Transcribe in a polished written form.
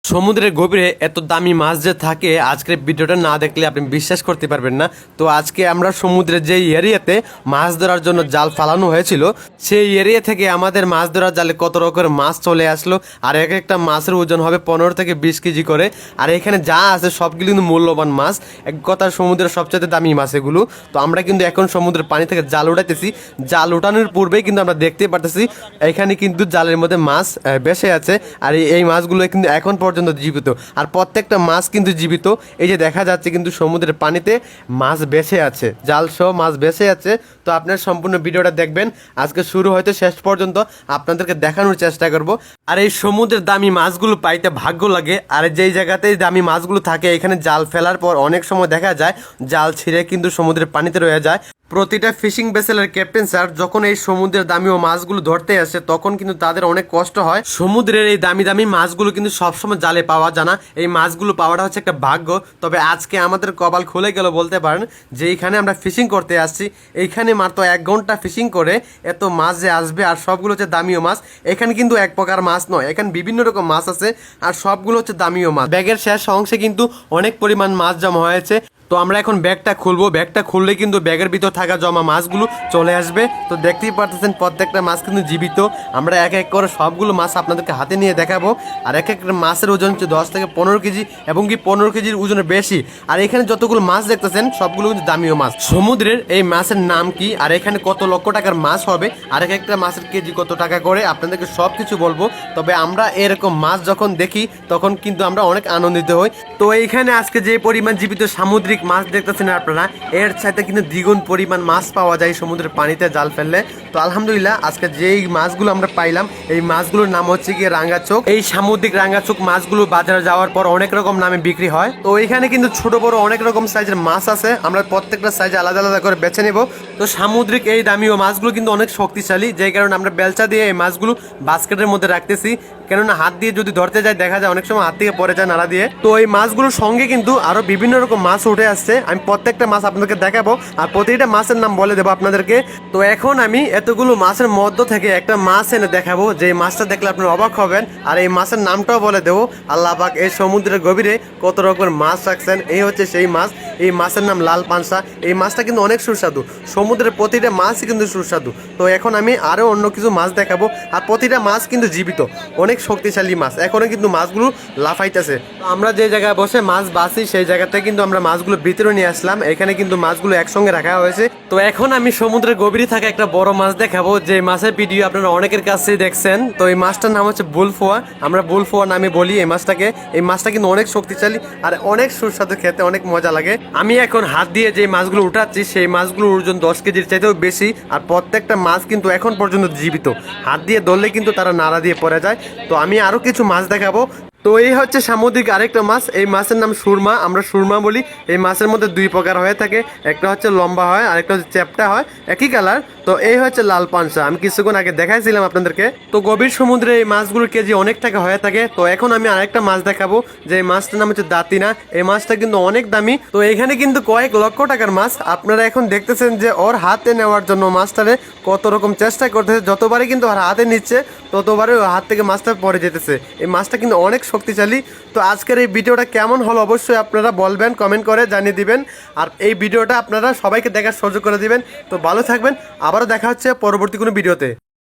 সমুদ্রের গভীরে এত দামি মাছ যে থাকে আজকের ভিডিওটা না দেখলে আপনি বিশ্বাস করতে পারবেন না। তো আজকে আমরা সমুদ্রের যে এরিয়াতে মাছ ধরার জন্য জাল ফালানো হয়েছিল সেই এরিয়া থেকে আমাদের মাছ ধরার জালে কত রকমের মাছ চলে আসলো। আর এক একটা মাছের ওজন হবে 15 থেকে 20 কেজি করে। আর এখানে যা আছে সবগুলো কিন্তু মূল্যবান মাছ, এক কথা সমুদ্রের সবচেয়ে দামি মাছ এগুলো। তো আমরা কিন্তু এখন সমুদ্রের পানি থেকে জাল উঠাইতেছি। জাল উঠানোর পূর্বেই কিন্তু আমরা দেখতে পারতেছি এখানে কিন্তু জালের মধ্যে মাছ বেসে আছে। আর এই মাছগুলো কিন্তু এখন পর্যন্ত জীবিত, আর প্রত্যেকটা মাছ কিন্তু জীবিত। এই যে দেখা যাচ্ছে কিন্তু সমুদ্রের পানিতে মাছ বেঁচে আছে, জাল সহ মাছ বেঁচে আছে। তো আপনার সম্পূর্ণ ভিডিওটা দেখবেন, আজকে শুরু হয়তো শেষ পর্যন্ত আপনাদেরকে দেখানোর চেষ্টা করব। আর এই সমুদ্রের দামি মাছগুলো পাইতে ভাগ্য লাগে। আর যেই জায়গাতেই দামি মাছগুলো থাকে এখানে জাল ফেলার পর অনেক সময় দেখা যায় জাল ছিঁড়ে কিন্তু সমুদ্রের পানিতে রয়ে যায়। প্রতিটা ফিশিং ভেসেলের ক্যাপ্টেন স্যার যখন এই সমুদ্রের দামি ও মাছগুলো ধরতে আসে তখন কিন্তু তাদের অনেক কষ্ট হয়। সমুদ্রের এই দামি দামি মাছগুলো কিন্তু সবসময় জালে পাওয়া যায় না, এই মাছগুলো পাওয়াটা হচ্ছে একটা ভাগ্য। তবে আজকে আমাদের কপাল খুলে গেল বলতে পারেন, যে এইখানে আমরা ফিশিং করতে আসছি, এইখানে মাত্র 1 ঘন্টা ফিশিং করে এত মাছ যে আসবে, আর সবগুলো হচ্ছে দামিও মাছ। এখানে কিন্তু এক প্রকার মাছ নয়, এখানে বিভিন্ন রকম মাছ আছে আর সবগুলো হচ্ছে দামিও মাছ। ব্যাগের শেষ অংশে কিন্তু অনেক পরিমাণ মাছ জমা হয়েছে। তো আমরা এখন ব্যাগটা খুলবো, ব্যাগটা খুললে কিন্তু ব্যাগের ভিতর থাকা জমা মাছগুলো চলে আসবে। তো দেখতেই পারতেছেন প্রত্যেকটা মাছ কিন্তু জীবিত। আমরা এক এক করে সবগুলো মাছ আপনাদেরকে হাতে নিয়ে দেখাবো। আর এক একটা মাছের ওজন হচ্ছে 10 থেকে 15 কেজি, এবং কি 15 কেজির ওজনের বেশি। আর এখানে যতগুলো মাছ দেখতেছেন সবগুলো কিন্তু দামিও মাছ। সমুদ্রের এই মাছের নাম কি, আর এখানে কত লক্ষ টাকার মাছ হবে, আর এক একটা মাছের কেজি কত টাকা করে আপনাদেরকে সব কিছু বলবো। তবে আমরা এরকম মাছ যখন দেখি তখন কিন্তু আমরা অনেক আনন্দিত হই। তো এইখানে আজকে যে পরিমাণ জীবিত সামুদ্রিক মাছ দেখতেছেন আপনারা, এর সাথে কিন্তু দ্বিগুণ পরিমাণ মাছ পাওয়া যায় সমুদ্রের পানিতে জাল ফেললে। তো আলহামদুলিল্লাহ আজকে যেই মাছগুলো আমরা পাইলাম এই মাছগুলোর নাম হচ্ছে কি রাঙ্গাচোক। এই সামুদ্রিক রাঙ্গাচোক মাছগুলো বাজারে যাওয়ার পর অনেক রকম নামে বিক্রি হয়। তো এখানে কিন্তু ছোট বড় অনেক রকম সাইজের মাছ আছে, আমরা প্রত্যেকটা সাইজ আলাদা আলাদা করে বেছে নেব। তো সামুদ্রিক এই দামি ও মাছগুলো কিন্তু অনেক শক্তিশালী, যে কারণে আমরা বেলচা দিয়ে এই মাছগুলো বাস্কেটের মধ্যে রাখতেছি। কেননা হাত দিয়ে যদি ধরতে যায় দেখা যায় অনেক সময় হাত থেকে পড়ে যায় নাড়া দিয়ে। তো এই মাছগুলোর সঙ্গে কিন্তু আরো বিভিন্ন রকম মাছ উঠে আসছে, আমি প্রত্যেকটা মাছ আপনাদেরকে দেখাবো আর প্রতিটা মাছের নাম বলে দেবো আপনাদেরকে। তো এখন আমি এতগুলো মাছের মধ্য থেকে একটা মাছ এনে দেখাবো, যে মাছটা দেখলে আপনারা অবাক হবেন। আর এই মাছের নামটাও বলে দেবো। আল্লাহ পাক এই সমুদ্রের গভীরে কত রকমের মাছ রাখছেন, এই হচ্ছে সেই মাছ। এই মাছের নাম লাল পানসা। এই মাছটা কিন্তু অনেক সুস্বাদু, সমুদ্রের প্রতিটা মাছই কিন্তু সুস্বাদু। তো এখন আমি আরো অন্য কিছু মাছ দেখাবো, আর প্রতিটা মাছ কিন্তু জীবিত, অনেক শক্তিশালী মাছ। এখনো কিন্তু মাছগুলো লাফাইতেছে। আমরা যে জায়গায় বসে মাছ বাছি সেই জায়গাতে কিন্তু আমরা মাছগুলো ভিতরে নিয়ে আসলাম। এখানে কিন্তু মাছগুলো একসঙ্গে রাখা হয়েছে। তো এখন আমি সমুদ্রের গভীরে থাকা একটা বড় মাছ দেখাবো, যে মাছের ভিডিও আপনারা অনেকের কাছেই দেখছেন। তো এই মাছটার নাম হচ্ছে বুলফোয়া, আমরা বুলফোয়া নামে বলি এই মাছটাকে। এই মাছটা কিন্তু অনেক শক্তিশালী আর অনেক সুস্বাদু, খেতে অনেক মজা লাগে। আমি এখন হাত দিয়ে যে মাছগুলো উঠাচ্ছি সেই মাছগুলোর ওজন 10 কেজির চাইতেও বেশি, আর প্রত্যেকটা মাছ কিন্তু এখন পর্যন্ত জীবিত। হাত দিয়ে ধরলে কিন্তু তারা নাড়া দিয়ে পড়ে যায়। তো আমি আরো কিছু মাছ দেখাবো। তো এই হচ্ছে সামুদ্রিক আরেকটা মাছ, এই মাছের নাম সুরমা, আমরা সুরমা বলি। এই মাছের মধ্যে 2 প্রকার হয়ে থাকে, একটা হচ্ছে লম্বা হয় আর একটা হচ্ছে চ্যাপ্টা হয়, একই কালার। তো এই হচ্ছে লাল পানসা, আমি কিছুক্ষণ আগে দেখাইছিলাম আপনাদেরকে। তো গভীর সমুদ্রে এই মাছগুলোর কেজি অনেক টাকা হয়ে থাকে। তো এখন আমি আরেকটা মাছ দেখাবো, যে এই মাছটার নাম হচ্ছে দাতিনা। এই মাছটা কিন্তু অনেক দামি। তো এখানে কিন্তু কয়েক লক্ষ টাকার মাছ। আপনারা এখন দেখতেছেন যে ওর হাতে নেওয়ার জন্য মাছটারে কত রকম চেষ্টা করতেছে, যতবারই কিন্তু ওর হাতে নিচ্ছে ততবারই ওর হাত থেকে মাছটা পড়ে যেতেছে। এই মাছটা কিন্তু অনেক শক্তিশালী। তো আজকের এই ভিডিওটা কেমন হলো অবশ্যই আপনারা বলবেন, কমেন্ট করে জানিয়ে দিবেন। আর এই ভিডিওটা আপনারা সবাইকে দেখার সুযোগ করে দিবেন। তো ভালো থাকবেন, আবারও দেখা হচ্ছে পরবর্তী কোনো ভিডিওতে।